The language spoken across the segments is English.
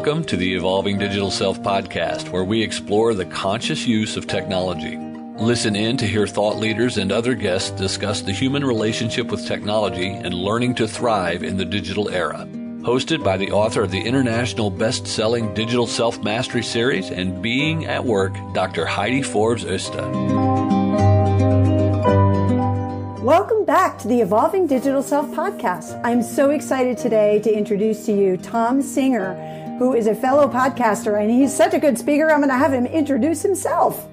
Welcome to the Evolving Digital Self podcast, where we explore the conscious use of technology. Listen in to hear thought leaders and other guests discuss the human relationship with technology and learning to thrive in the digital era. Hosted by the author of the international best-selling Digital Self-Mastery series and Being at Work, Dr. Heidi Forbes Öste. Welcome back to the Evolving Digital Self podcast. I'm so excited today to introduce to you Thom Singer, who is a fellow podcaster, and he's such a good speaker. I'm going to have him introduce himself.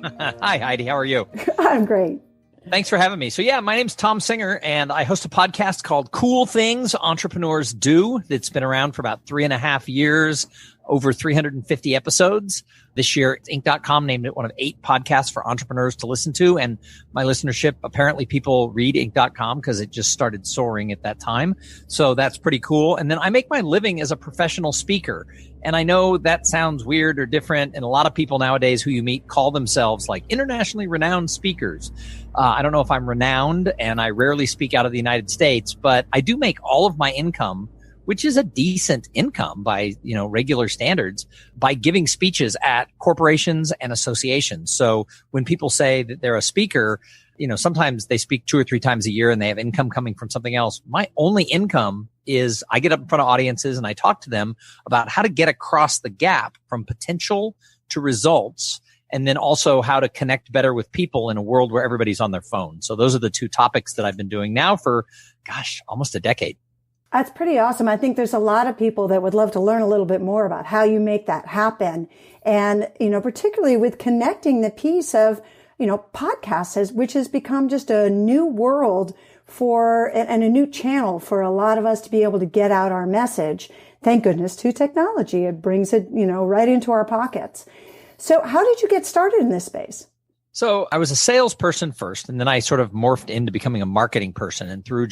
Hi, Heidi. How are you? I'm great. Thanks for having me. So my name's Thom Singer, and I host a podcast called Cool Things Entrepreneurs Do. That's been around for about 3.5 years, over 350 episodes. This year, Inc.com named it one of 8 podcasts for entrepreneurs to listen to. And my listenership, apparently people read Inc.com because it just started soaring at that time. So that's pretty cool. And then I make my living as a professional speaker. And I know that sounds weird or different. And a lot of people nowadays who you meet call themselves like internationally renowned speakers. I don't know if I'm renowned, and I rarely speak out of the United States, but I do make all of my income, which is a decent income by, regular standards, by giving speeches at corporations and associations. So when people say that they're a speaker, sometimes they speak 2 or 3 times a year and they have income coming from something else. My only income is I get up in front of audiences and I talk to them about how to get across the gap from potential to results, and then also how to connect better with people in a world where everybody's on their phone. So those are the 2 topics that I've been doing now for, almost a decade. That's pretty awesome. I think there's a lot of people that would love to learn a little bit more about how you make that happen. And, particularly with connecting the piece of, podcasts, which has become just a new world and a new channel for a lot of us to be able to get out our message. Thank goodness to technology. It brings it, right into our pockets. So how did you get started in this space? So I was a salesperson first, and then I sort of morphed into becoming a marketing person. And through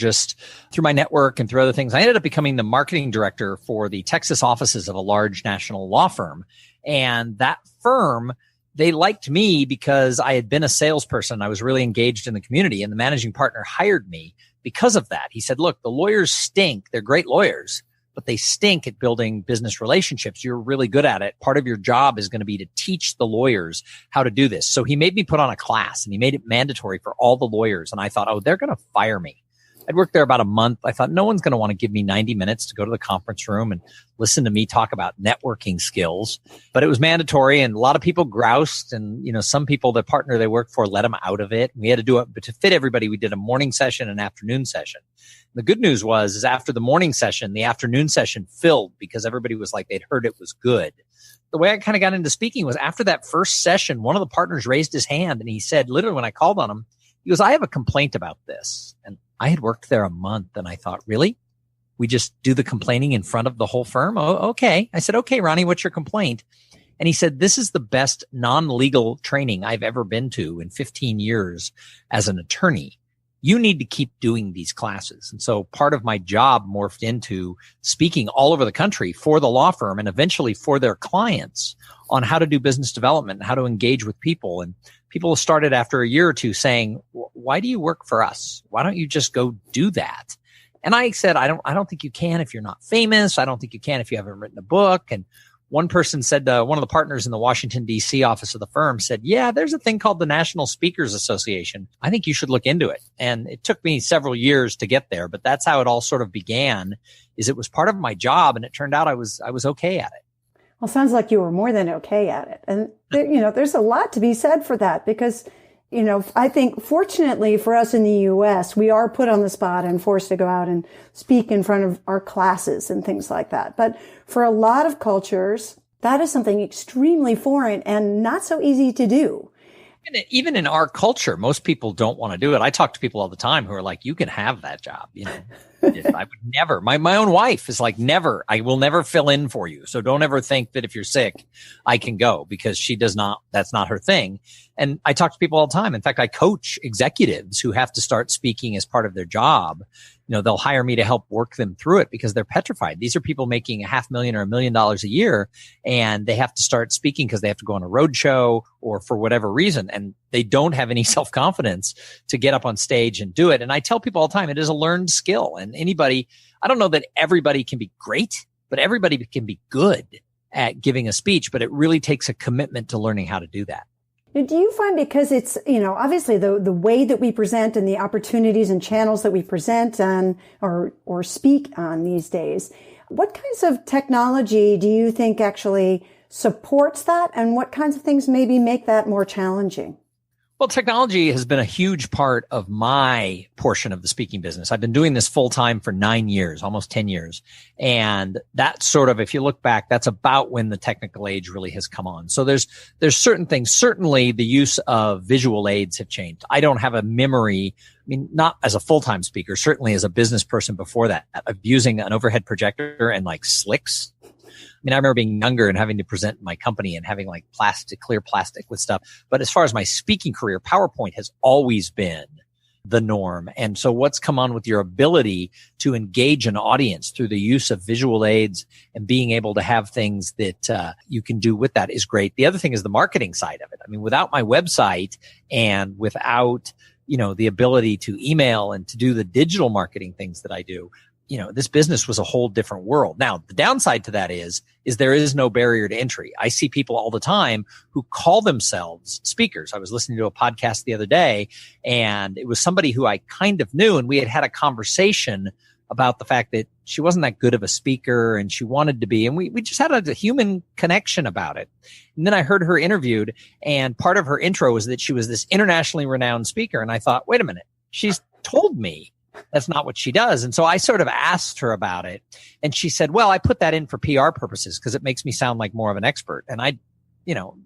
my network and through other things, I ended up becoming the marketing director for the Texas offices of a large national law firm. And that firm, they liked me because I had been a salesperson. I was really engaged in the community, and the managing partner hired me because of that. He said, look, the lawyers stink. They're great lawyers, but they stink at building business relationships. You're really good at it. Part of your job is going to be to teach the lawyers how to do this. So he made me put on a class, and he made it mandatory for all the lawyers. And I thought, they're going to fire me. I'd worked there about a month. I thought no one's going to want to give me 90 minutes to go to the conference room and listen to me talk about networking skills. But it was mandatory, and a lot of people groused, and, some people, the partner they worked for, let them out of it. We had to do it, but to fit everybody, we did a morning session and afternoon session. The good news is after the morning session, the afternoon session filled because everybody was like, they'd heard it was good. The way I kind of got into speaking was after that first session, one of the partners raised his hand and he said, literally when I called on him, he goes, I have a complaint about this. And I had worked there a month and I thought, really? We just do the complaining in front of the whole firm? Oh, okay. I said, okay, Ronnie, what's your complaint? And he said, this is the best non-legal training I've ever been to in 15 years as an attorney. You need to keep doing these classes. And so part of my job morphed into speaking all over the country for the law firm and eventually for their clients on how to do business development and how to engage with people. And people started after a year or two saying, why do you work for us? Why don't you just go do that? And I said, I don't think you can if you're not famous. I don't think you can if you haven't written a book. And one person said, one of the partners in the Washington, D.C. office of the firm said, yeah, there's a thing called the National Speakers Association. I think you should look into it. And it took me several years to get there, but that's how it all sort of began, is it was part of my job. And it turned out I was okay at it. Well, sounds like you were more than okay at it. And, there's a lot to be said for that because, I think fortunately for us in the U.S., we are put on the spot and forced to go out and speak in front of our classes and things like that. But for a lot of cultures, that is something extremely foreign and not so easy to do. Even in our culture, most people don't want to do it. I talk to people all the time who are like, you can have that job. I would never. My own wife is like, never. I will never fill in for you. So don't ever think that if you're sick, I can go, because she does not. That's not her thing. And I talk to people all the time. In fact, I coach executives who have to start speaking as part of their job. They'll hire me to help work them through it because they're petrified. These are people making $500,000 or $1 million a year, and they have to start speaking because they have to go on a road show or for whatever reason. And they don't have any self-confidence to get up on stage and do it. And I tell people all the time, it is a learned skill. And I don't know that everybody can be great, but everybody can be good. at giving a speech, but it really takes a commitment to learning how to do that. Do you find, because it's, obviously the way that we present and the opportunities and channels that we present on or speak on these days, what kinds of technology do you think actually supports that, and what kinds of things maybe make that more challenging? Well, technology has been a huge part of my portion of the speaking business. I've been doing this full time for 9 years, almost 10 years. And that's sort of, if you look back, that's about when the technical age really has come on. So there's certain things. Certainly the use of visual aids have changed. I don't have a memory, not as a full-time speaker, certainly as a business person before that, of using an overhead projector and like slicks. I remember being younger and having to present my company and having like clear plastic with stuff. But as far as my speaking career, PowerPoint has always been the norm. And so what's come on with your ability to engage an audience through the use of visual aids and being able to have things that you can do with that is great. The other thing is the marketing side of it. Without my website and without, the ability to email and to do the digital marketing things that I do, this business was a whole different world. Now, the downside to that is there is no barrier to entry. I see people all the time who call themselves speakers. I was listening to a podcast the other day, and it was somebody who I kind of knew, and we had a conversation about the fact that she wasn't that good of a speaker and she wanted to be, and we just had a human connection about it. And then I heard her interviewed, and part of her intro was that she was this internationally renowned speaker. And I thought, wait a minute, she's told me that's not what she does. And so I sort of asked her about it, and she said, well, I put that in for PR purposes because it makes me sound like more of an expert. And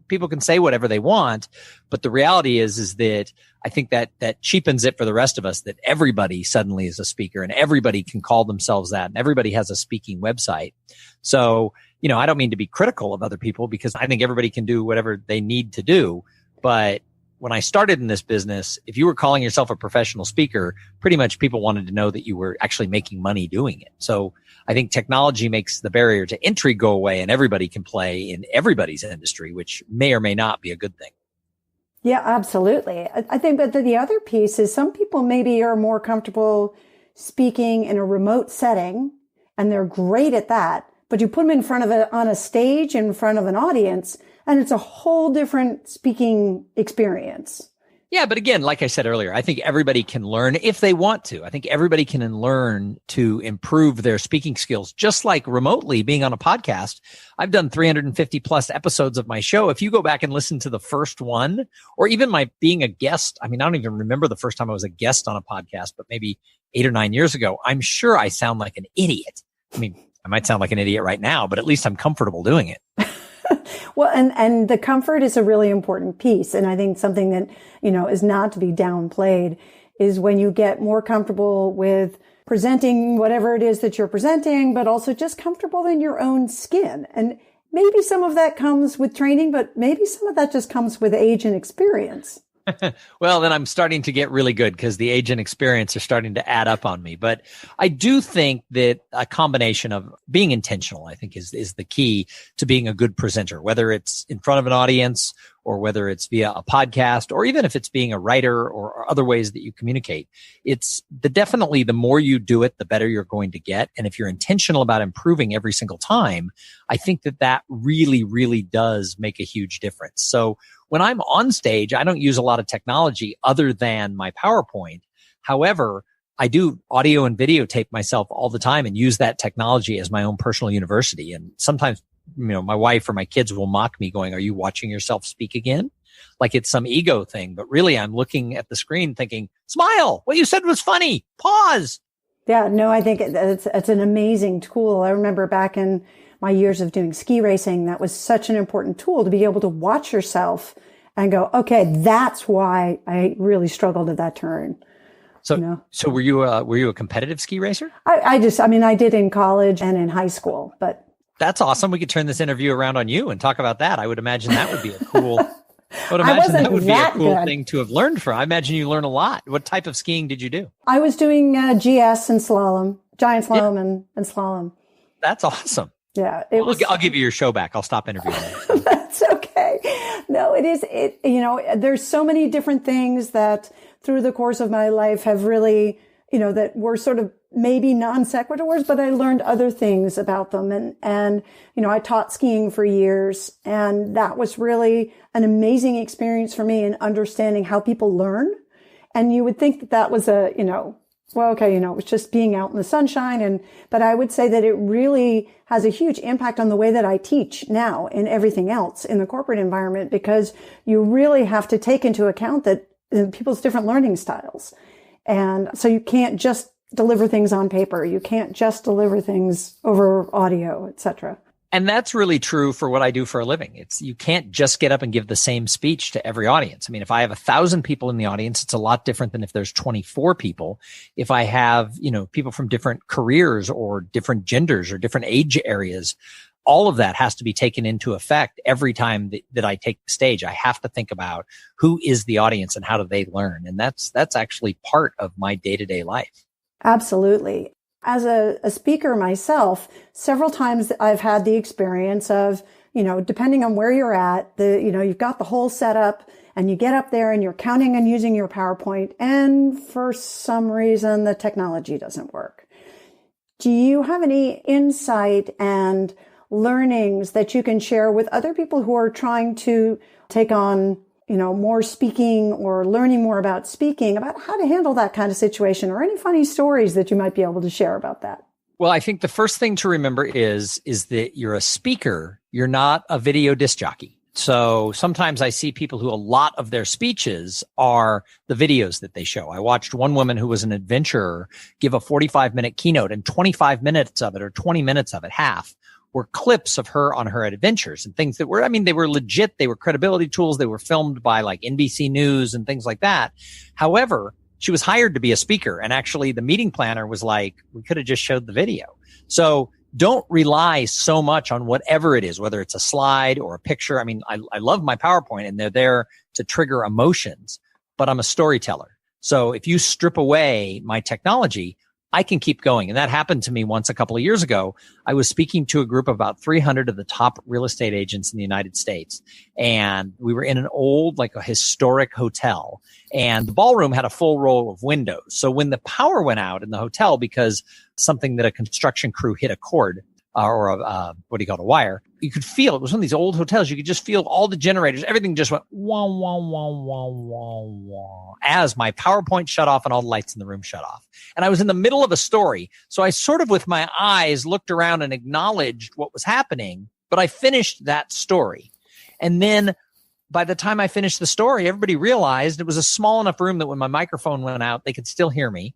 people can say whatever they want, but the reality is that I think that cheapens it for the rest of us, that everybody suddenly is a speaker and everybody can call themselves that, and everybody has a speaking website. So, I don't mean to be critical of other people, because I think everybody can do whatever they need to do. But when I started in this business, if you were calling yourself a professional speaker, pretty much people wanted to know that you were actually making money doing it. So I think technology makes the barrier to entry go away, and everybody can play in everybody's industry, which may or may not be a good thing. Yeah, absolutely. I think that the other piece is some people maybe are more comfortable speaking in a remote setting, and they're great at that, but you put them on a stage in front of an audience, and it's a whole different speaking experience. Yeah, but again, like I said earlier, I think everybody can learn if they want to. I think everybody can learn to improve their speaking skills, just like remotely being on a podcast. I've done 350 plus episodes of my show. If you go back and listen to the first one, or even my being a guest, I don't even remember the first time I was a guest on a podcast, but maybe 8 or 9 years ago, I'm sure I sound like an idiot. I might sound like an idiot right now, but at least I'm comfortable doing it. Well, and the comfort is a really important piece. And I think something that, is not to be downplayed is when you get more comfortable with presenting whatever it is that you're presenting, but also just comfortable in your own skin. And maybe some of that comes with training, but maybe some of that just comes with age and experience. Well, then I'm starting to get really good, because the age and experience are starting to add up on me. But I do think that a combination of being intentional, I think, is the key to being a good presenter, whether it's in front of an audience or whether it's via a podcast, or even if it's being a writer or other ways that you communicate. It's definitely the more you do it, the better you're going to get. And if you're intentional about improving every single time, I think that really, really does make a huge difference. So when I'm on stage, I don't use a lot of technology other than my PowerPoint. However, I do audio and videotape myself all the time and use that technology as my own personal university. And sometimes, my wife or my kids will mock me going, "Are you watching yourself speak again?" Like it's some ego thing. But really, I'm looking at the screen thinking, smile. What you said was funny. Pause. Yeah, no, I think it's an amazing tool. I remember back in my years of doing ski racing, that was such an important tool to be able to watch yourself and go, okay, that's why I really struggled at that turn. So were you a competitive ski racer? I did in college and in high school, but. That's awesome. We could turn this interview around on you and talk about that. I would imagine that would be a cool, thing to have learned from. I imagine you learn a lot. What type of skiing did you do? I was doing GS and slalom, giant slalom and slalom. That's awesome. Yeah, I'll give you your show back. I'll stop interviewing you. That's okay. No, it is. There's so many different things that through the course of my life have really that were sort of maybe non sequiturs, but I learned other things about them. And, I taught skiing for years, and that was really an amazing experience for me in understanding how people learn. And you would think that was it was just being out in the sunshine. But I would say that it really has a huge impact on the way that I teach now and everything else in the corporate environment, because you really have to take into account that people's different learning styles. And so you can't just deliver things on paper. You can't just deliver things over audio, etc. And that's really true for what I do for a living. You can't just get up and give the same speech to every audience. I mean, if I have 1,000 people in the audience, it's a lot different than if there's 24 people. If I have, people from different careers or different genders or different age areas, all of that has to be taken into effect every time that I take the stage. I have to think about who is the audience and how do they learn. And that's actually part of my day-to-day life. Absolutely. As a speaker myself, several times I've had the experience of, depending on where you're at, you've got the whole setup and you get up there and you're counting on using your PowerPoint, and for some reason the technology doesn't work. Do you have any insight and learnings that you can share with other people who are trying to take on more speaking or learning more about speaking, about how to handle that kind of situation, or any funny stories that you might be able to share about that? Well, I think the first thing to remember is that you're a speaker. You're not a video disc jockey. So sometimes I see people who a lot of their speeches are the videos that they show. I watched one woman who was an adventurer give a 45-minute keynote, and 25 minutes of it, or 20 minutes of it, half, were clips of her on her adventures and things that were, they were legit. They were credibility tools. They were filmed by like NBC News and things like that. However, she was hired to be a speaker. And actually the meeting planner was like, we could have just showed the video. So don't rely so much on whatever it is, whether it's a slide or a picture. I love my PowerPoint and they're there to trigger emotions, but I'm a storyteller. So if you strip away my technology, I can keep going. And that happened to me once a couple of years ago. I was speaking to a group of about 300 of the top real estate agents in the United States. And we were in an old, like a historic hotel. And the ballroom had a full row of windows. So when the power went out in the hotel because something that a construction crew hit a cord, or a wire, you could feel, it was one of these old hotels. You could just feel all the generators, everything just went wah, wah, wah, wah, wah, wah, as my PowerPoint shut off and all the lights in the room shut off. And I was in the middle of a story. So I sort of with my eyes looked around and acknowledged what was happening, but I finished that story. And then by the time I finished the story, everybody realized it was a small enough room that when my microphone went out, they could still hear me.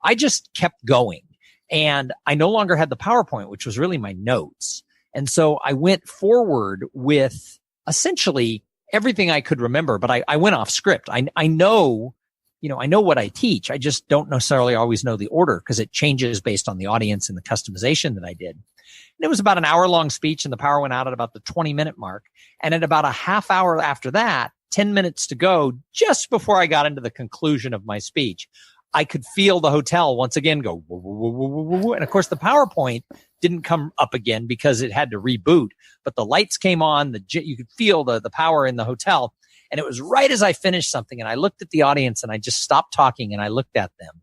I just kept going. And I no longer had the PowerPoint, which was really my notes. And so I went forward with essentially everything I could remember, but I went off script. I know what I teach. I just don't necessarily always know the order because it changes based on the audience and the customization that I did. And it was about an hour-long speech, and the power went out at about the 20-minute mark. And at about a half hour after that, 10 minutes to go, just before I got into the conclusion of my speech, I could feel the hotel once again go, woo, woo, woo, woo, woo, woo. And of course, the PowerPoint didn't come up again because it had to reboot, but the lights came on, you could feel the power in the hotel. And it was right as I finished something, and I looked at the audience and I just stopped talking and I looked at them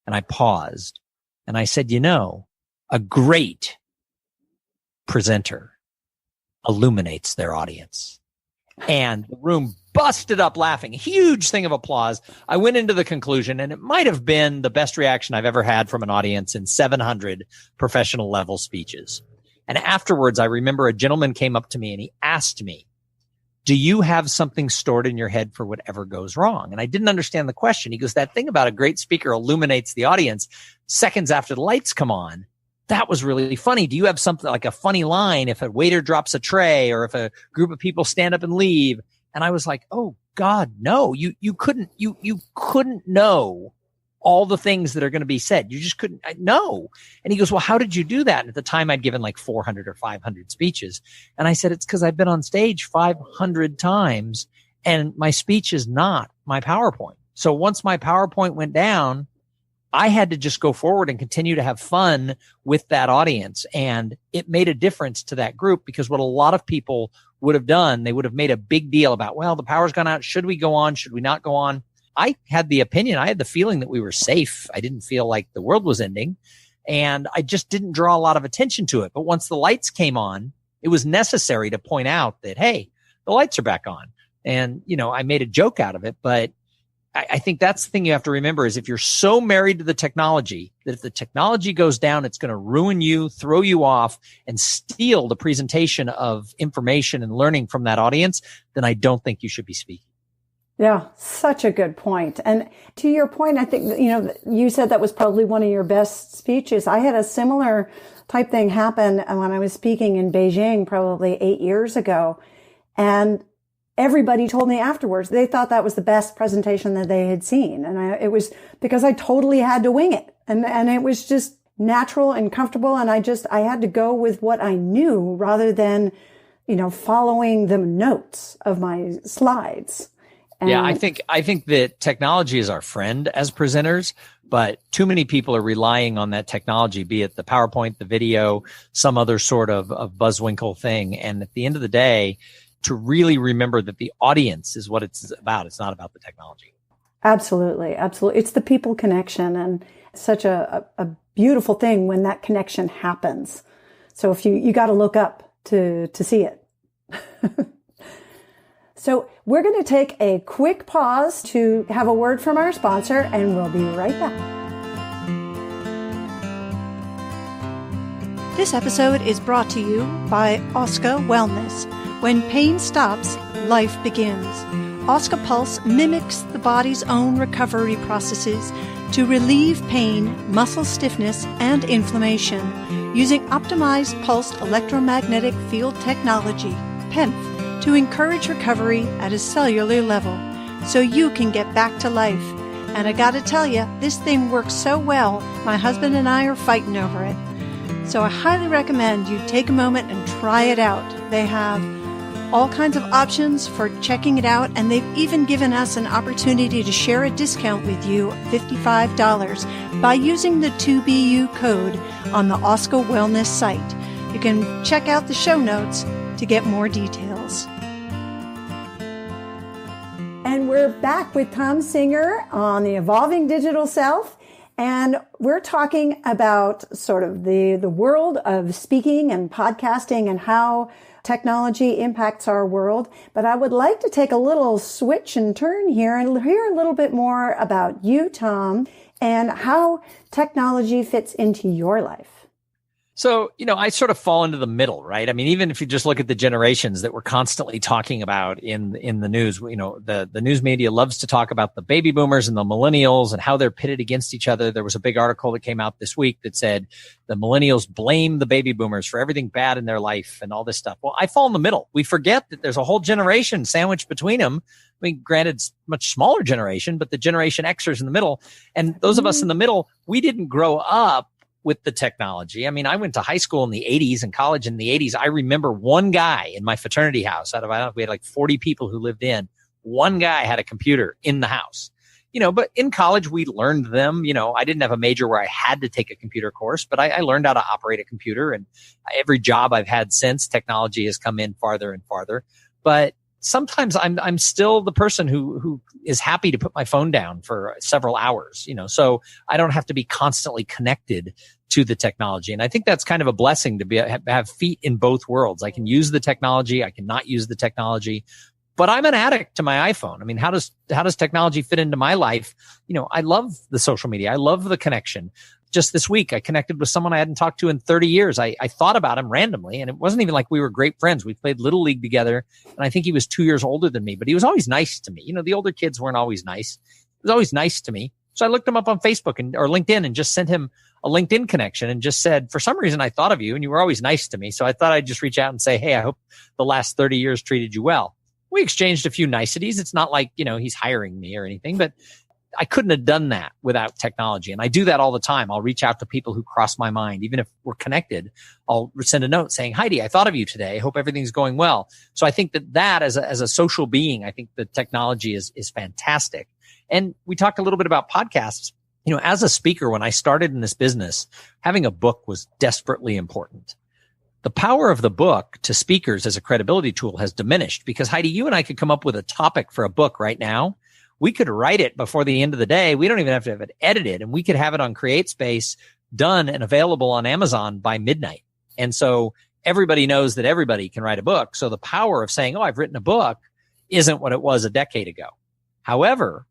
and I paused and I said, a great presenter illuminates their audience. And the room busted up laughing. Huge thing of applause. I went into the conclusion, and it might have been the best reaction I've ever had from an audience in 700 professional level speeches. And afterwards, I remember a gentleman came up to me and he asked me, do you have something stored in your head for whatever goes wrong? And I didn't understand the question. He goes, that thing about a great speaker illuminates the audience seconds after the lights come on. That was really funny. Do you have something like a funny line if a waiter drops a tray or if a group of people stand up and leave? And I was like, oh God, no, you couldn't know all the things that are going to be said. You just couldn't know. And he goes, well, how did you do that? And at the time I'd given like 400 or 500 speeches. And I said, it's because I've been on stage 500 times and my speech is not my PowerPoint. So once my PowerPoint went down, I had to just go forward and continue to have fun with that audience. And it made a difference to that group because what a lot of people would have done, they would have made a big deal about, well, the power's gone out. Should we go on? Should we not go on? I had the opinion, I had the feeling that we were safe. I didn't feel like the world was ending, and I just didn't draw a lot of attention to it. But once the lights came on, it was necessary to point out that, hey, the lights are back on. And, I made a joke out of it, but I think that's the thing you have to remember is if you're so married to the technology that if the technology goes down, it's going to ruin you, throw you off, and steal the presentation of information and learning from that audience, then I don't think you should be speaking. Yeah, such a good point. And to your point, I think, you said that was probably one of your best speeches. I had a similar type thing happen when I was speaking in Beijing probably 8 years ago. And everybody told me afterwards they thought that was the best presentation that they had seen. And it was because I totally had to wing it. And it was just natural and comfortable. And I had to go with what I knew rather than, following the notes of my slides. Yeah, I think that technology is our friend as presenters, but too many people are relying on that technology, be it the PowerPoint, the video, some other sort of buzzwinkle thing. And at the end of the day, to really remember that the audience is what it's about. It's not about the technology. Absolutely. Absolutely. It's the people connection, and such a beautiful thing when that connection happens. So if you got to look up to see it. So we're going to take a quick pause to have a word from our sponsor, and we'll be right back. This episode is brought to you by Öste Wellness. When pain stops, life begins. Öste Pulse mimics the body's own recovery processes to relieve pain, muscle stiffness, and inflammation using optimized pulsed electromagnetic field technology, PEMF, to encourage recovery at a cellular level so you can get back to life. And I gotta tell you, this thing works so well, my husband and I are fighting over it. So I highly recommend you take a moment and try it out. They have all kinds of options for checking it out, and they've even given us an opportunity to share a discount with you, $55, by using the 2BU code on the Öste Wellness site. You can check out the show notes to get more details. And we're back with Thom Singer on the Evolving Digital Self. And we're talking about sort of the world of speaking and podcasting and how technology impacts our world. But I would like to take a little switch and turn here and hear a little bit more about you, Thom, and how technology fits into your life. So, I sort of fall into the middle, right? I mean, even if you just look at the generations that we're constantly talking about in the news, the news media loves to talk about the baby boomers and the millennials and how they're pitted against each other. There was a big article that came out this week that said the millennials blame the baby boomers for everything bad in their life and all this stuff. Well, I fall in the middle. We forget that there's a whole generation sandwiched between them. I mean, granted, it's a much smaller generation, but the Generation Xers in the middle. And those of us in the middle, we didn't grow up with the technology. I mean, I went to high school in the 80s and college in the 80s. I remember one guy in my fraternity house we had like 40 people who lived in. One guy had a computer in the house, but in college we learned them. I didn't have a major where I had to take a computer course, but I learned how to operate a computer, and every job I've had since, technology has come in farther and farther. But sometimes I'm still the person who is happy to put my phone down for several hours, so I don't have to be constantly connected to the technology. And I think that's kind of a blessing to have feet in both worlds. I can use the technology. I cannot use the technology, but I'm an addict to my iPhone. I mean, how does technology fit into my life? I love the social media. I love the connection. Just this week, I connected with someone I hadn't talked to in 30 years. I thought about him randomly, and it wasn't even like we were great friends. We played Little League together, and I think he was 2 years older than me, but he was always nice to me. The older kids weren't always nice. He was always nice to me. So I looked him up on Facebook or LinkedIn and just sent him a LinkedIn connection and just said, for some reason, I thought of you, and you were always nice to me. So I thought I'd just reach out and say, hey, I hope the last 30 years treated you well. We exchanged a few niceties. It's not like, he's hiring me or anything, but I couldn't have done that without technology. And I do that all the time. I'll reach out to people who cross my mind. Even if we're connected, I'll send a note saying, Heidi, I thought of you today. I hope everything's going well. So I think that as a social being, I think the technology is fantastic. And we talked a little bit about podcasts. As a speaker, when I started in this business, having a book was desperately important. The power of the book to speakers as a credibility tool has diminished because, Heidi, you and I could come up with a topic for a book right now. we could write it before the end of the day. We don't even have to have it edited, and we could have it on CreateSpace done and available on Amazon by midnight. And so everybody knows that everybody can write a book. So the power of saying, oh, I've written a book isn't what it was a decade ago. However,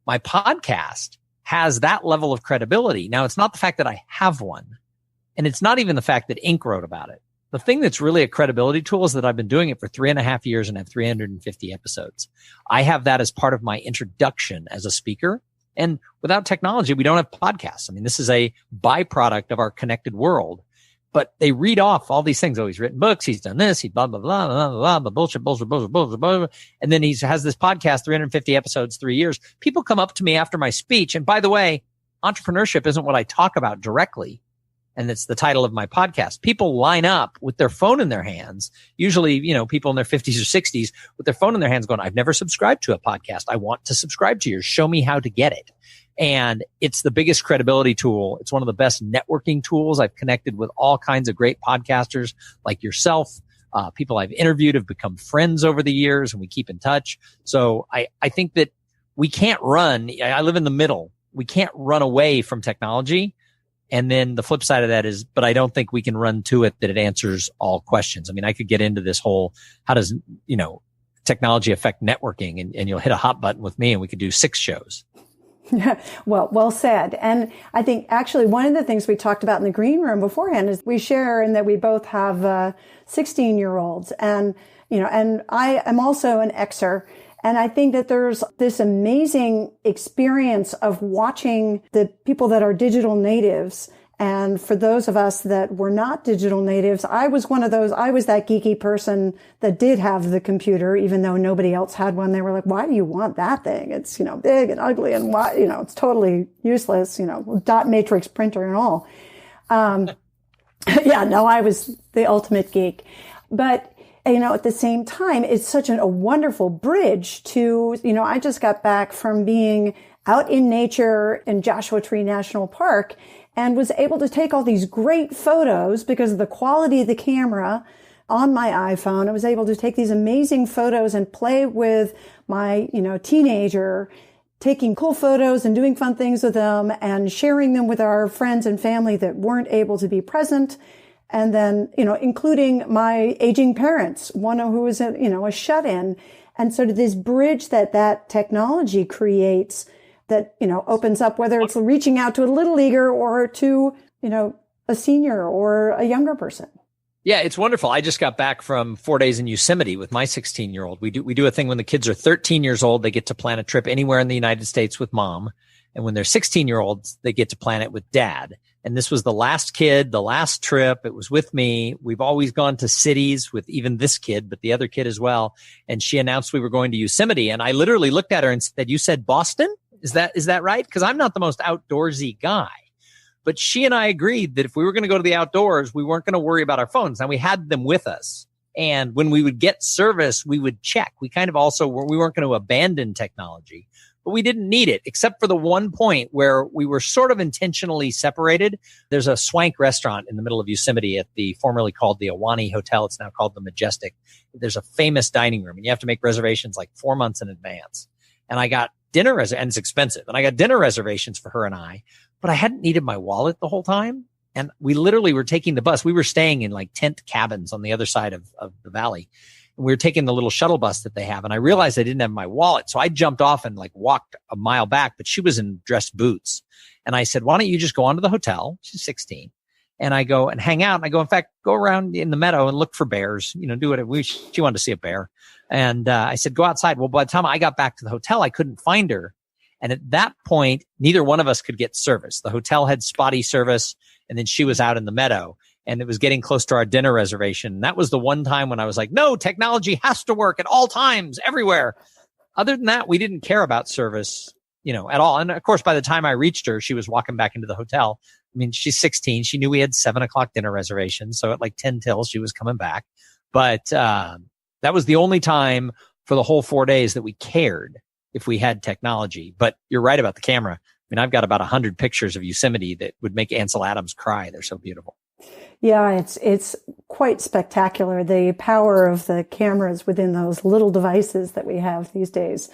my podcast has that level of credibility. Now, it's not the fact that I have one, and it's not even the fact that Inc. wrote about it. The thing that's really a credibility tool is that I've been doing it for 3.5 years and have 350 episodes. I have that as part of my introduction as a speaker. And without technology, we don't have podcasts. I mean, this is a byproduct of our connected world. But they read off all these things. Oh, he's written books. He's done this. He blah, blah, blah, blah, blah, blah, bullshit. And then he has this podcast, 350 episodes, 3 years. People come up to me after my speech. And by the way, entrepreneurship isn't what I talk about directly. And it's the title of my podcast. People line up with their phone in their hands. Usually, people in their 50s or 60s with their phone in their hands going, I've never subscribed to a podcast. I want to subscribe to yours. Show me how to get it. And it's the biggest credibility tool. It's one of the best networking tools. I've connected with all kinds of great podcasters like yourself. People I've interviewed have become friends over the years, and we keep in touch. So I think that we can't run. I live in the middle. We can't run away from technology. And then the flip side of that is, but I don't think we can run to it that it answers all questions. I mean, I could get into this whole, how does, technology affect networking? And you'll hit a hot button with me and we could do 6 shows. Well said. And I think actually one of the things we talked about in the green room beforehand is we share in that we both have 16-year-olds. And, and I am also an Xer. And I think that there's this amazing experience of watching the people that are digital natives. And for those of us that were not digital natives, I was one of those. I was that geeky person that did have the computer, even though nobody else had one. They were like, why do you want that thing? It's, big and ugly and why, it's totally useless, dot matrix printer and all. I was the ultimate geek. But, at the same time, it's such a wonderful bridge to, I just got back from being out in nature in Joshua Tree National Park and was able to take all these great photos because of the quality of the camera on my iPhone. I was able to take these amazing photos and play with my, teenager, taking cool photos and doing fun things with them and sharing them with our friends and family that weren't able to be present. And then, including my aging parents, one who was a shut-in. And sort of this bridge that technology creates that, opens up, whether it's reaching out to a little leaguer or to, a senior or a younger person. Yeah, it's wonderful. I just got back from 4 days in Yosemite with my 16-year-old. We do a thing when the kids are 13 years old, they get to plan a trip anywhere in the United States with mom. And when they're 16-year-olds, they get to plan it with dad. And this was the last kid, the last trip. It was with me. We've always gone to cities with even this kid, but the other kid as well. And she announced we were going to Yosemite. And I literally looked at her and said, you said Boston? Is that right? Because I'm not the most outdoorsy guy. But she and I agreed that if we were going to go to the outdoors, we weren't going to worry about our phones. Now, we had them with us. And when we would get service, we would check. We kind of also we weren't going to abandon technology, but we didn't need it, except for the one point where we were sort of intentionally separated. There's a swank restaurant in the middle of Yosemite at the formerly called the Ahwahnee Hotel. It's now called the Majestic. There's a famous dining room, and you have to make reservations like 4 months in advance. And I got dinner, and it's expensive. And I got dinner reservations for her and I, but I hadn't needed my wallet the whole time. And we literally were taking the bus. We were staying in like tent cabins on the other side of the valley. And we were taking the little shuttle bus that they have. And I realized I didn't have my wallet. So I jumped off and like walked a mile back, but she was in dressed boots. And I said, why don't you just go on to the hotel? She's 16. And I go and hang out. And I go, in fact, go around in the meadow and look for bears, do whatever. She wanted to see a bear. And I said, go outside. Well, by the time I got back to the hotel, I couldn't find her. And at that point, neither one of us could get service. The hotel had spotty service, and then she was out in the meadow, and it was getting close to our dinner reservation. And that was the one time when I was like, no, technology has to work at all times, everywhere. Other than that, we didn't care about service, at all. And of course, by the time I reached her, she was walking back into the hotel. I mean, she's 16. She knew we had 7:00 dinner reservations. So at like 10 till, she was coming back. But that was the only time for the whole 4 days that we cared if we had technology. But you're right about the camera. I mean, I've got about 100 pictures of Yosemite that would make Ansel Adams cry. They're so beautiful. Yeah, it's quite spectacular, the power of the cameras within those little devices that we have these days.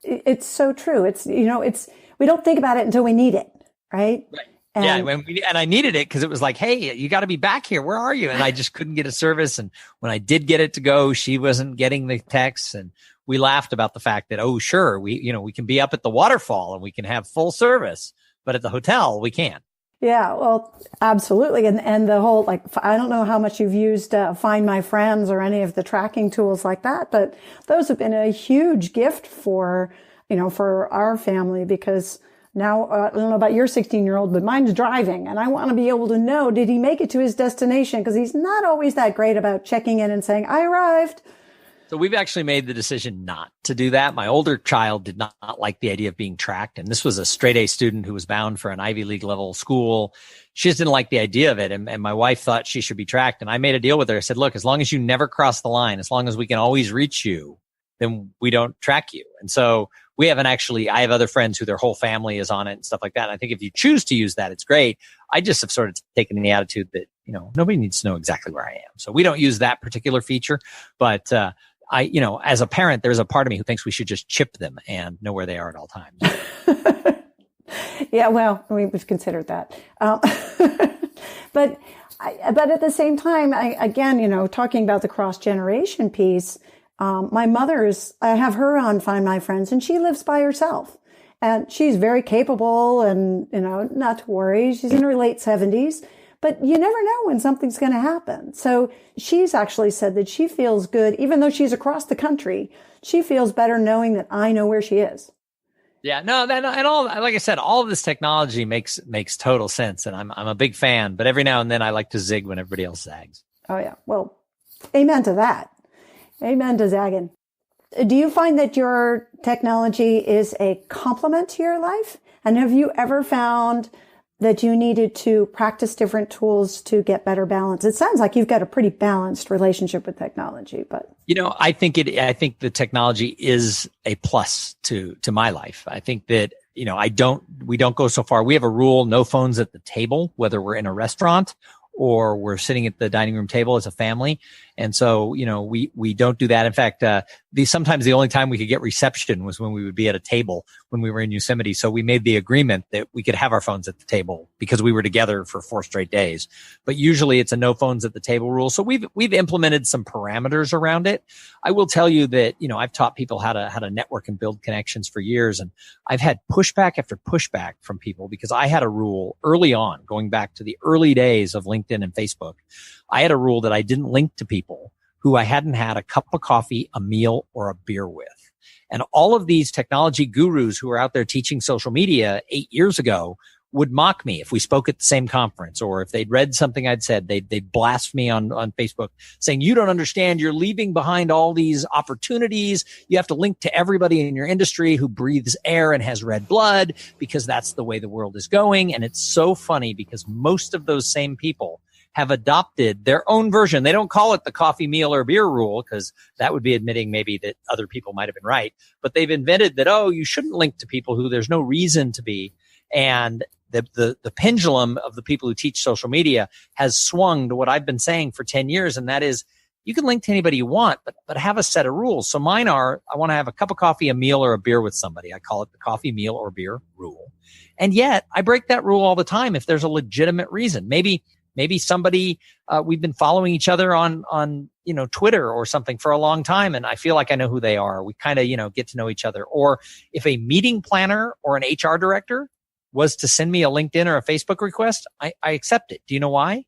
It's so true. We don't think about it until we need it, right? Right. And I needed it because it was like, hey, you got to be back here. Where are you? And I just couldn't get a service. And when I did get it to go, she wasn't getting the texts. And we laughed about the fact that, oh, sure, we can be up at the waterfall and we can have full service, but at the hotel, we can't. Yeah, well, absolutely. And the whole, like, I don't know how much you've used Find My Friends or any of the tracking tools like that, but those have been a huge gift for our family, because now, I don't know about your 16-year-old, but mine's driving, and I want to be able to know, did he make it to his destination? Because he's not always that great about checking in and saying, I arrived. So we've actually made the decision not to do that. My older child did not like the idea of being tracked. And this was a straight A student who was bound for an Ivy League level school. She just didn't like the idea of it. And my wife thought she should be tracked. And I made a deal with her. I said, look, as long as you never cross the line, as long as we can always reach you, then we don't track you. And so I have other friends who their whole family is on it and stuff like that. And I think if you choose to use that, it's great. I just have sort of taken the attitude that, nobody needs to know exactly where I am. So we don't use that particular feature, but, as a parent, there's a part of me who thinks we should just chip them and know where they are at all times. Yeah, well, we've considered that. But at the same time, talking about the cross-generation piece, I have her on Find My Friends, and she lives by herself. And she's very capable and, not to worry. She's in her late 70s. But you never know when something's going to happen. So she's actually said that she feels good, even though she's across the country, she feels better knowing that I know where she is. Yeah, no, and all, like I said, all of this technology makes total sense. And I'm a big fan, but every now and then I like to zig when everybody else zags. Oh yeah. Well, amen to that. Amen to zagging. Do you find that your technology is a complement to your life? And have you ever found that you needed to practice different tools to get better balance? It sounds like you've got a pretty balanced relationship with technology, but I think the technology is a plus to my life. I think that, we don't go so far. We have a rule, no phones at the table, whether we're in a restaurant or we're sitting at the dining room table as a family. And so, we don't do that. In fact, sometimes the only time we could get reception was when we would be at a table when we were in Yosemite. So we made the agreement that we could have our phones at the table because we were together for 4 straight days. But usually it's a no phones at the table rule. So we've implemented some parameters around it. I will tell you that, I've taught people how to network and build connections for years. And I've had pushback after pushback from people because I had a rule early on, going back to the early days of LinkedIn and Facebook. I had a rule that I didn't link to people who I hadn't had a cup of coffee, a meal, or a beer with. And all of these technology gurus who are out there teaching social media 8 years ago would mock me if we spoke at the same conference, or if they'd read something I'd said, they'd blast me on Facebook saying, you don't understand. You're leaving behind all these opportunities. You have to link to everybody in your industry who breathes air and has red blood because that's the way the world is going. And it's so funny because most of those same people have adopted their own version. They don't call it the coffee, meal, or beer rule because that would be admitting maybe that other people might have been right. But they've invented that, you shouldn't link to people who there's no reason to be. And the pendulum of the people who teach social media has swung to what I've been saying for 10 years. And that is, you can link to anybody you want, but have a set of rules. So mine are, I want to have a cup of coffee, a meal, or a beer with somebody. I call it the coffee, meal, or beer rule. And yet I break that rule all the time if there's a legitimate reason. Maybe somebody, we've been following each other on Twitter or something for a long time. And I feel like I know who they are. We kind of, get to know each other. Or if a meeting planner or an HR director was to send me a LinkedIn or a Facebook request, I accept it. Do you know why?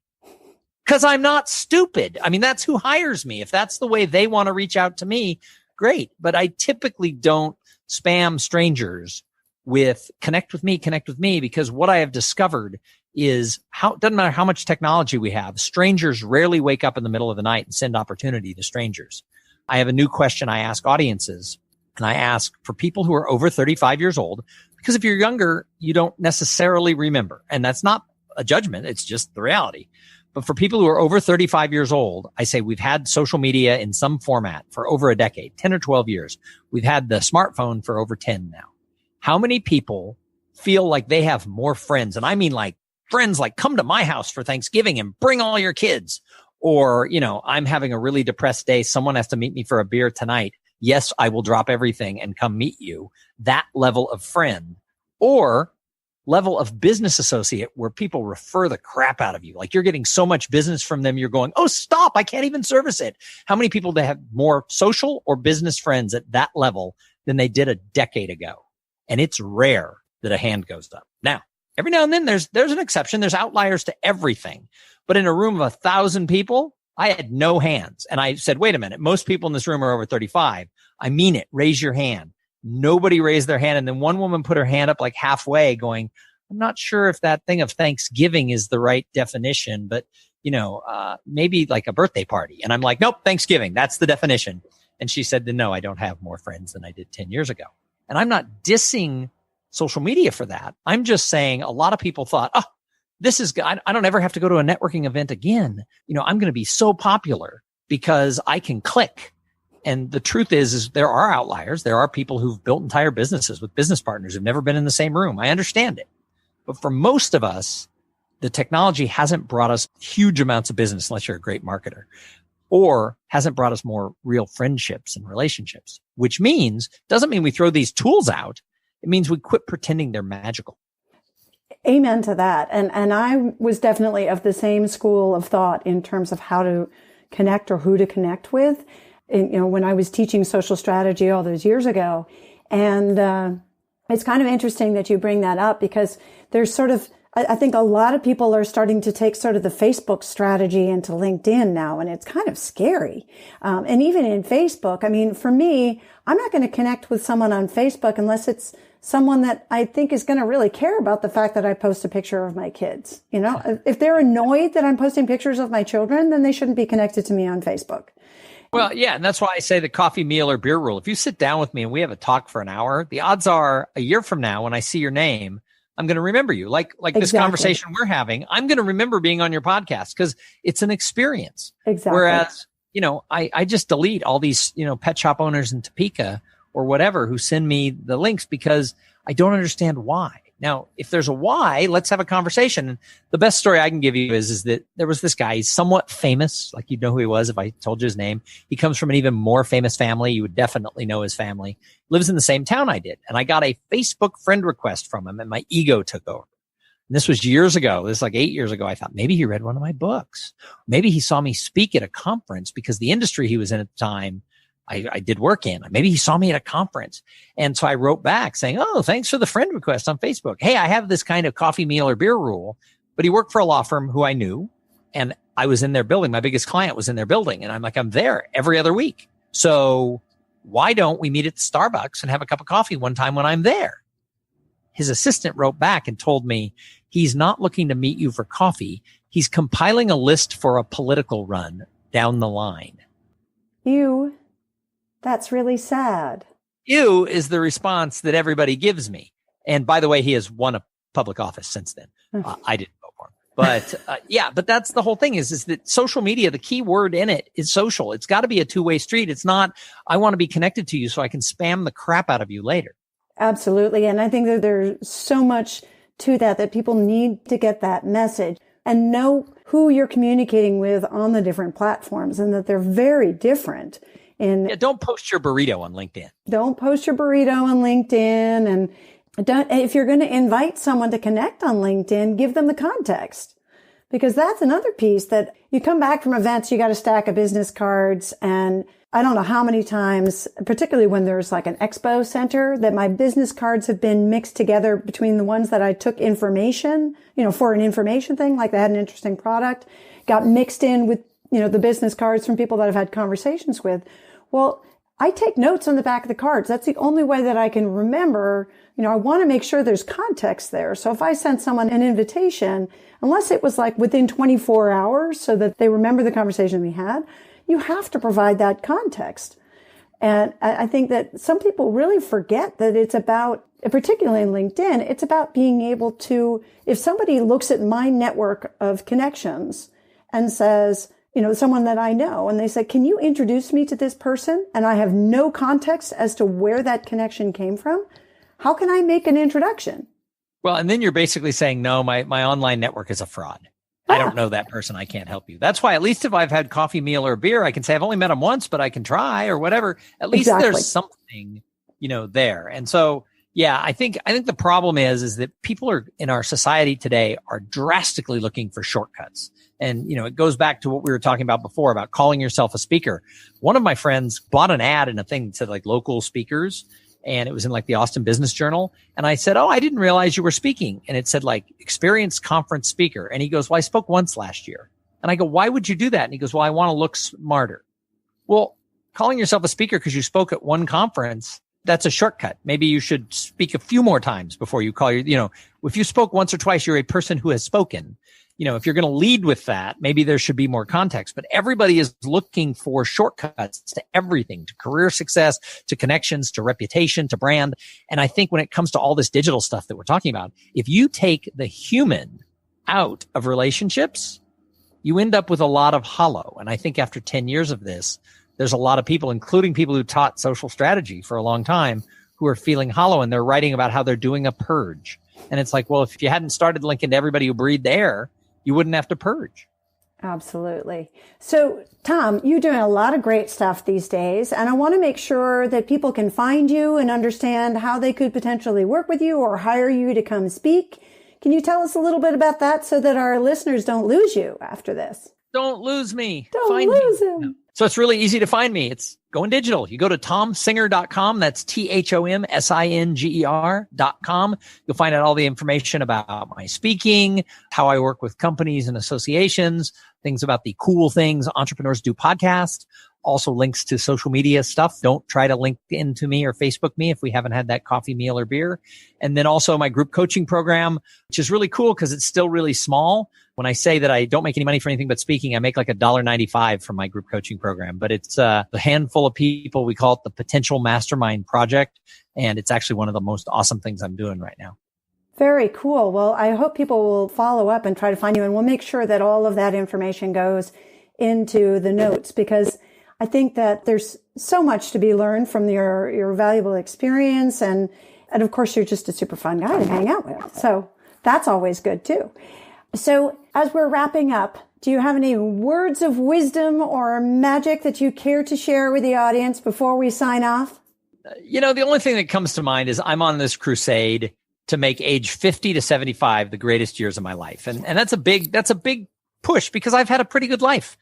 Because I'm not stupid. I mean, that's who hires me. If that's the way they want to reach out to me, great. But I typically don't spam strangers with connect with me, because what I have discovered is doesn't matter how much technology we have, strangers rarely wake up in the middle of the night and send opportunity to strangers. I have a new question I ask audiences, and I ask for people who are over 35 years old, because if you're younger, you don't necessarily remember. And that's not a judgment. It's just the reality. But for people who are over 35 years old, I say we've had social media in some format for over a decade, 10 or 12 years. We've had the smartphone for over 10 now. How many people feel like they have more friends? And I mean like friends like come to my house for Thanksgiving and bring all your kids. Or, I'm having a really depressed day. Someone has to meet me for a beer tonight. yes, I will drop everything and come meet you, that level of friend, or level of business associate where people refer the crap out of you. Like you're getting so much business from them. You're going, oh, stop. I can't even service it. How many people they have more social or business friends at that level than they did a decade ago? And it's rare that a hand goes up. Now, every now and then there's an exception. There's outliers to everything. But in a room of 1,000 people, I had no hands. And I said, wait a minute. Most people in this room are over 35. I mean it. Raise your hand. Nobody raised their hand. And then one woman put her hand up like halfway going, I'm not sure if that thing of Thanksgiving is the right definition, but maybe like a birthday party. And I'm like, nope, Thanksgiving. That's the definition. And she said, no, I don't have more friends than I did 10 years ago. And I'm not dissing social media for that. I'm just saying a lot of people thought, oh, this is good. I don't ever have to go to a networking event again. I'm going to be so popular because I can click. And the truth is there are outliers. There are people who've built entire businesses with business partners who've never been in the same room. I understand it. But for most of us, the technology hasn't brought us huge amounts of business unless you're a great marketer, or hasn't brought us more real friendships and relationships, which doesn't mean we throw these tools out. It means we quit pretending they're magical. Amen to that. And I was definitely of the same school of thought in terms of how to connect or who to connect with. And, when I was teaching social strategy all those years ago. And it's kind of interesting that you bring that up because there's I think a lot of people are starting to take sort of the Facebook strategy into LinkedIn now, and it's kind of scary. And even in Facebook, I mean, for me, I'm not going to connect with someone on Facebook unless it's someone that I think is going to really care about the fact that I post a picture of my kids. If they're annoyed that I'm posting pictures of my children, then they shouldn't be connected to me on Facebook. Well, yeah, and that's why I say the coffee, meal, or beer rule. If you sit down with me and we have a talk for an hour, the odds are a year from now when I see your name, I'm going to remember you. Like this conversation we're having, I'm going to remember being on your podcast because it's an experience. Exactly. Whereas, I just delete all these, pet shop owners in Topeka or whatever who send me the links because I don't understand why. Now, if there's a why, let's have a conversation. And the best story I can give you is that there was this guy, he's somewhat famous, like you'd know who he was if I told you his name. He comes from an even more famous family. You would definitely know his family. Lives in the same town I did. And I got a Facebook friend request from him and my ego took over. And this was years ago. This is like 8 years ago. I thought maybe he read one of my books. Maybe he saw me speak at a conference because the industry he was in at the time I did work in. Maybe he saw me at a conference. And so I wrote back saying, oh, thanks for the friend request on Facebook. Hey, I have this kind of coffee, meal, or beer rule. But he worked for a law firm who I knew. And I was in their building. My biggest client was in their building. And I'm like, I'm there every other week. So why don't we meet at Starbucks and have a cup of coffee one time when I'm there? His assistant wrote back and told me he's not looking to meet you for coffee. He's compiling a list for a political run down the line. That's really sad. Ew is the response that everybody gives me. And by the way, he has won a public office since then. I didn't vote for him. But but that's the whole thing is that social media, the key word in it is social. It's got to be a two-way street. It's not, I want to be connected to you so I can spam the crap out of you later. Absolutely. And I think that there's so much to that people need to get that message and know who you're communicating with on the different platforms and that they're very different. Don't post your burrito on LinkedIn. Don't post your burrito on LinkedIn. And if you're going to invite someone to connect on LinkedIn, give them the context. Because that's another piece that you come back from events, you got a stack of business cards. And I don't know how many times, particularly when there's like an expo center, that my business cards have been mixed together between the ones that I took information, for an information thing, like they had an interesting product, got mixed in with, the business cards from people that I've had conversations with. Well, I take notes on the back of the cards. That's the only way that I can remember. I want to make sure there's context there. So if I send someone an invitation, unless it was like within 24 hours so that they remember the conversation we had, you have to provide that context. And I think that some people really forget that it's about, particularly in LinkedIn, it's about being able to, if somebody looks at my network of connections and says, someone that I know, and they say, can you introduce me to this person? And I have no context as to where that connection came from. How can I make an introduction? Well, and then you're basically saying, no, my online network is a fraud. I don't know that person. I can't help you. That's why, at least if I've had coffee, meal, or beer, I can say I've only met them once, but I can try or whatever. At least there's something, there. And so, yeah, I think the problem is that people are in our society today are drastically looking for shortcuts. And, it goes back to what we were talking about before about calling yourself a speaker. One of my friends bought an ad in a thing that said like local speakers. And it was in like the Austin Business Journal. And I said, oh, I didn't realize you were speaking. And it said like experienced conference speaker. And he goes, well, I spoke once last year. And I go, why would you do that? And he goes, well, I want to look smarter. Well, calling yourself a speaker because you spoke at one conference, that's a shortcut. Maybe you should speak a few more times before you call if you spoke once or twice, you're a person who has spoken. If you're going to lead with that, maybe there should be more context, but everybody is looking for shortcuts to everything, to career success, to connections, to reputation, to brand. And I think when it comes to all this digital stuff that we're talking about, if you take the human out of relationships, you end up with a lot of hollow. And I think after 10 years of this, there's a lot of people, including people who taught social strategy for a long time, who are feeling hollow, and they're writing about how they're doing a purge. And it's like, well, if you hadn't started linking to everybody who breathed air, you wouldn't have to purge. Absolutely. So, Thom, you're doing a lot of great stuff these days, and I want to make sure that people can find you and understand how they could potentially work with you or hire you to come speak. Can you tell us a little bit about that so that our listeners don't lose you after this? Don't lose me. Don't lose him. No. So it's really easy to find me. It's going digital. You go to thomsinger.com. That's THOMSINGER.com. You'll find out all the information about my speaking, how I work with companies and associations, things about the cool things entrepreneurs do podcast, also links to social media stuff. Don't try to link into me or Facebook me if we haven't had that coffee, meal, or beer. And then also my group coaching program, which is really cool because it's still really small. When I say that I don't make any money for anything but speaking, I make like $1.95 from my group coaching program. But it's a handful of people. We call it the Potential Mastermind Project. And it's actually one of the most awesome things I'm doing right now. Very cool. Well, I hope people will follow up and try to find you. And we'll make sure that all of that information goes into the notes, because I think that there's so much to be learned from your valuable experience. And of course, you're just a super fun guy to hang out with. So that's always good too. So as we're wrapping up, do you have any words of wisdom or magic that you care to share with the audience before we sign off? The only thing that comes to mind is I'm on this crusade to make age 50 to 75 the greatest years of my life. And that's a big push because I've had a pretty good life.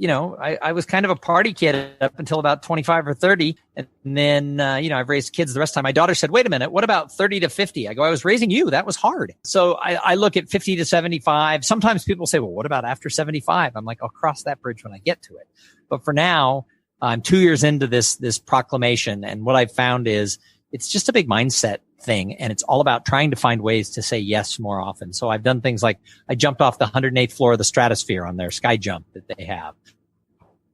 I was kind of a party kid up until about 25 or 30. And then, I've raised kids the rest of the time. My daughter said, wait a minute, what about 30 to 50? I go, I was raising you. That was hard. So I look at 50 to 75. Sometimes people say, well, what about after 75? I'm like, I'll cross that bridge when I get to it. But for now, I'm 2 years into this proclamation. And what I've found is it's just a big mindset thing. And it's all about trying to find ways to say yes more often. So I've done things like I jumped off the 108th floor of the stratosphere on their sky jump that they have.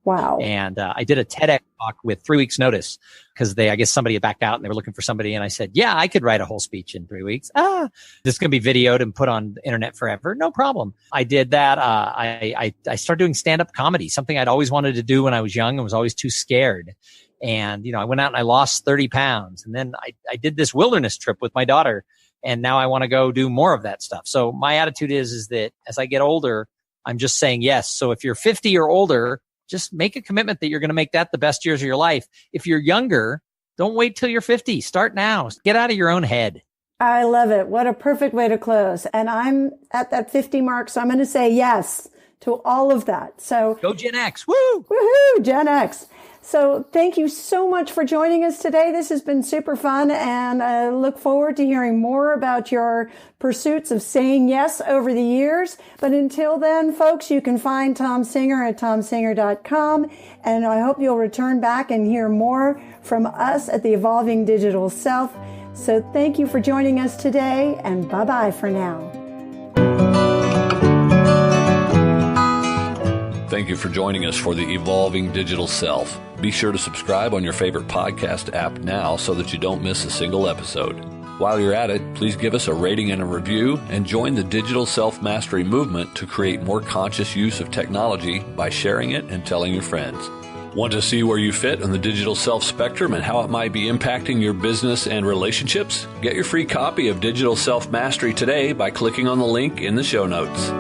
Wow. And I did a TEDx talk with 3 weeks notice because I guess somebody had backed out and they were looking for somebody. And I said, yeah, I could write a whole speech in 3 weeks. This is going to be videoed and put on the internet forever. No problem. I did that. I started doing stand-up comedy, something I'd always wanted to do when I was young and was always too scared. And, I went out and I lost 30 pounds. And then I did this wilderness trip with my daughter. And now I want to go do more of that stuff. So my attitude is that as I get older, I'm just saying yes. So if you're 50 or older, just make a commitment that you're going to make that the best years of your life. If you're younger, don't wait till you're 50. Start now. Get out of your own head. I love it. What a perfect way to close. And I'm at that 50 mark, so I'm going to say yes to all of that. So go Gen X. Woo! Woohoo! Gen X. So thank you so much for joining us today. This has been super fun, and I look forward to hearing more about your pursuits of saying yes over the years. But until then, folks, you can find Thom Singer at thomsinger.com, and I hope you'll return back and hear more from us at the Evolving Digital Self. So thank you for joining us today, and bye-bye for now. Thank you for joining us for the Evolving Digital Self. Be sure to subscribe on your favorite podcast app now so that you don't miss a single episode. While you're at it, please give us a rating and a review and join the Digital Self-Mastery movement to create more conscious use of technology by sharing it and telling your friends. Want to see where you fit on the digital self spectrum and how it might be impacting your business and relationships? Get your free copy of Digital Self-Mastery today by clicking on the link in the show notes.